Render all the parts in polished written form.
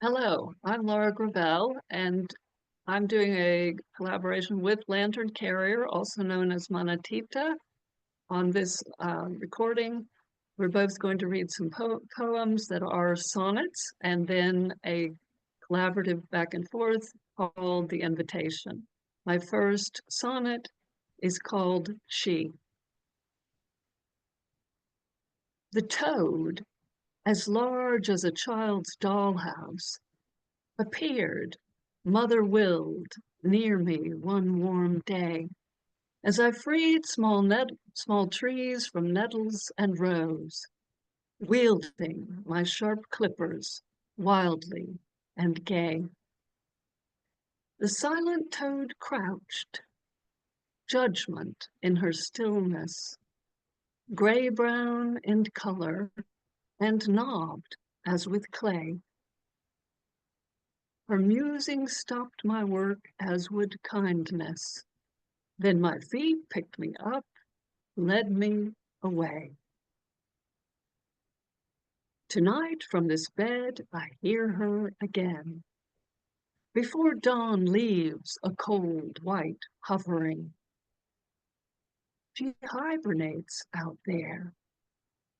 Hello, I'm Laura Grevel, and I'm doing a collaboration with Lantern Carrier, also known as Manatita. On this recording, we're both going to read some poems that are sonnets and then a collaborative back and forth called The Invitation. My first sonnet is called She. The toad, as large as a child's dollhouse, appeared, mother-willed, near me one warm day, as I freed small trees from nettles and rose, wielding my sharp clippers wildly and gay. The silent toad crouched, judgment in her stillness, gray-brown in color and knobbed as with clay. Her musing stopped my work as would kindness. Then my feet picked me up, led me away. Tonight from this bed I hear her again. Before dawn leaves a cold white hovering. She hibernates out there,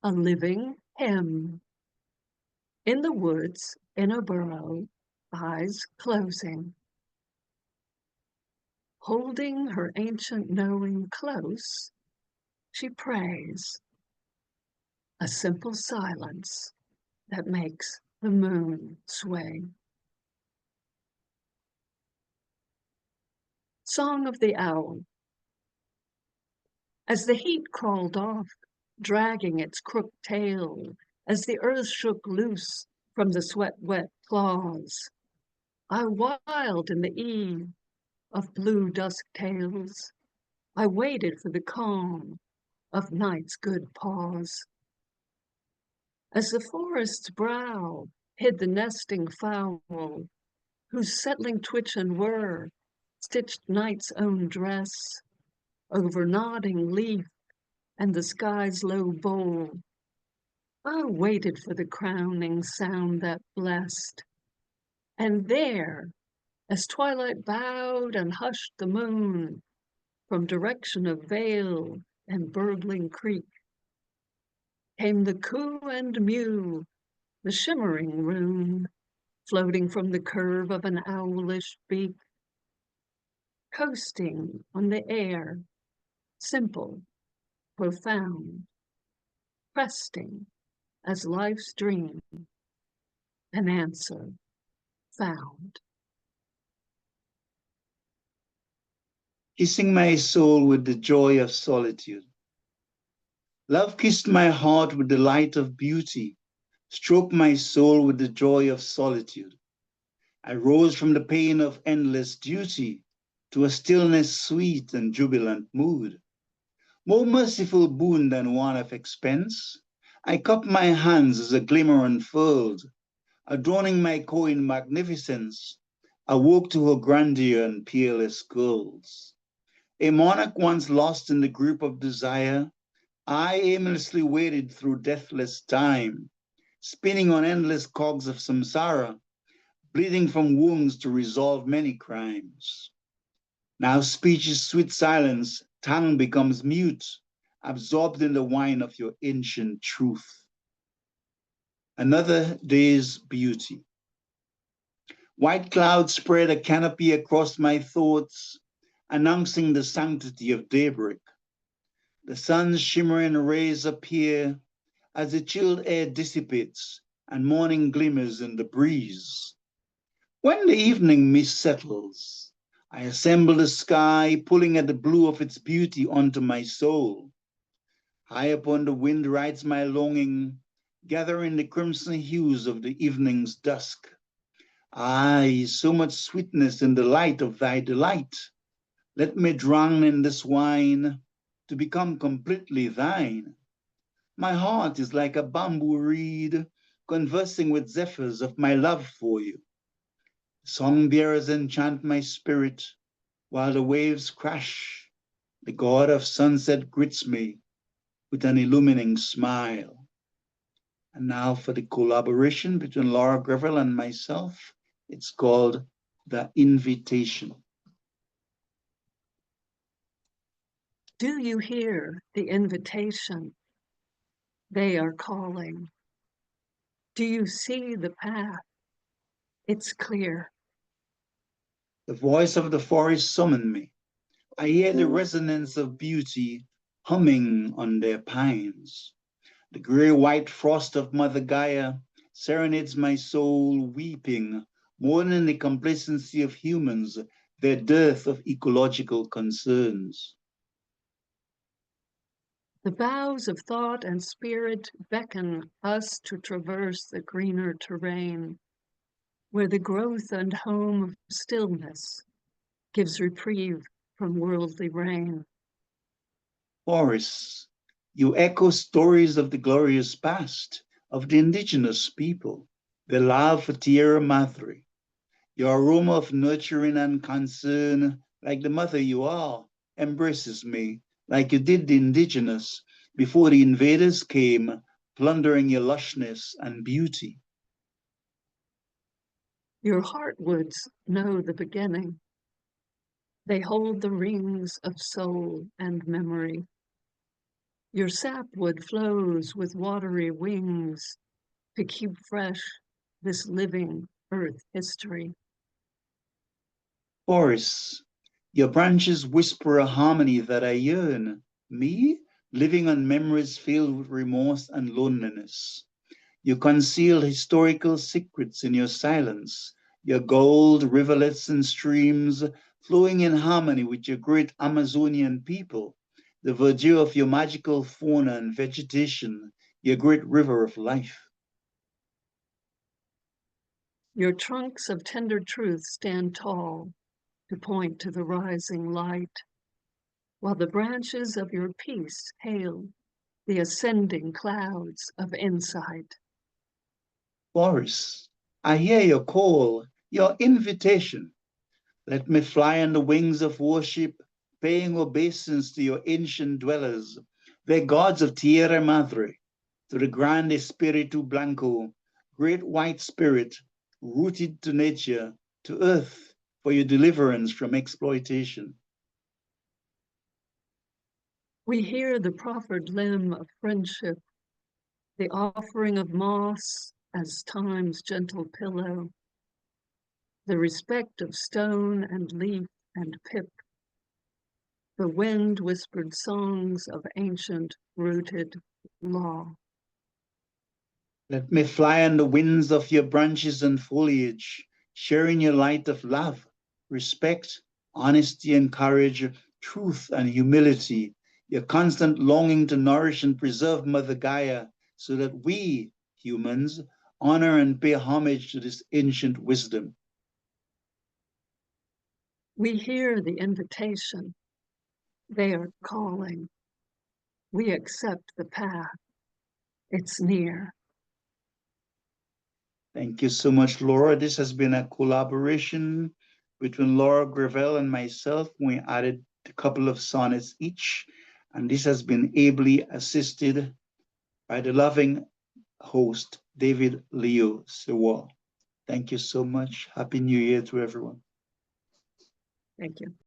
a living hymn. In the woods, in a burrow, eyes closing. Holding her ancient knowing close, she prays. A simple silence that makes the moon sway. Song of the Owl. As the heat crawled off, dragging its crooked tail, as the earth shook loose from the sweat-wet claws, I wild in the eve of blue dusk tales. I waited for the calm of night's good pause. As the forest's brow hid the nesting fowl, whose settling twitch and whir stitched night's own dress over nodding leaf and the sky's low bowl, I waited for the crowning sound that blessed. And there, as twilight bowed and hushed the moon, from direction of vale and burbling creek, came the coo and mew, the shimmering rune, floating from the curve of an owlish beak, coasting on the air, simple, profound, resting as life's dream, an answer found. Kissing my soul with the joy of solitude. Love kissed my heart with the light of beauty, stroked my soul with the joy of solitude. I rose from the pain of endless duty to a stillness sweet and jubilant mood. More merciful boon than one of expense, I cupped my hands as a glimmer unfurled, adorning my core in magnificence, awoke to her grandeur and peerless girls. A monarch once lost in the grip of desire, I aimlessly waded through deathless time, spinning on endless cogs of samsara, bleeding from wounds to resolve many crimes. Now speech is sweet silence, tongue becomes mute, absorbed in the wine of your ancient truth. Another day's beauty. White clouds spread a canopy across my thoughts, announcing the sanctity of daybreak. The sun's shimmering rays appear as the chilled air dissipates and morning glimmers in the breeze. When the evening mist settles, I assemble the sky, pulling at the blue of its beauty onto my soul. High upon the wind rides my longing, gathering the crimson hues of the evening's dusk. Aye, so much sweetness in the light of thy delight. Let me drown in this wine to become completely thine. My heart is like a bamboo reed, conversing with zephyrs of my love for you. Song bearers enchant my spirit, while the waves crash. The god of sunset greets me with an illumining smile. And now for the collaboration between Laura Grevel and myself, it's called The Invitation. Do you hear the invitation? They are calling. Do you see the path? It's clear. The voice of the forest summoned me. I hear the resonance of beauty humming on their pines. The gray-white frost of Mother Gaia serenades my soul, weeping, mourning the complacency of humans, their dearth of ecological concerns. The boughs of thought and spirit beckon us to traverse the greener terrain, where the growth and home of stillness gives reprieve from worldly rain. Forests, you echo stories of the glorious past, of the indigenous people, their love for Tierra Madre. Your aroma of nurturing and concern, like the mother you are, embraces me, like you did the indigenous before the invaders came, plundering your lushness and beauty. Your heartwoods know the beginning. They hold the rings of soul and memory. Your sapwood flows with watery wings to keep fresh this living earth history. Forests, your branches whisper a harmony that I yearn. Me, living on memories filled with remorse and loneliness. You conceal historical secrets in your silence, your gold rivulets and streams flowing in harmony with your great Amazonian people, the verdure of your magical fauna and vegetation, your great river of life. Your trunks of tender truth stand tall to point to the rising light, while the branches of your peace hail the ascending clouds of insight. Boris, I hear your call, your invitation. Let me fly on the wings of worship, paying obeisance to your ancient dwellers, the gods of Tierra Madre, to the Grand Espiritu Blanco, great white spirit, rooted to nature, to earth, for your deliverance from exploitation. We hear the proffered limb of friendship, the offering of moss as time's gentle pillow, the respect of stone and leaf and pip, the wind-whispered songs of ancient rooted law. Let me fly on the winds of your branches and foliage, sharing your light of love, respect, honesty and courage, truth and humility, your constant longing to nourish and preserve Mother Gaia so that we, humans, honor and pay homage to this ancient wisdom. We hear the invitation. They are calling. We accept the path. It's near. Thank you so much, Laura. This has been a collaboration between Laura Grevel and myself. We added a couple of sonnets each, and this has been ably assisted by the loving host, David Leo Sewell. Thank you so much. Happy New Year to everyone. Thank you.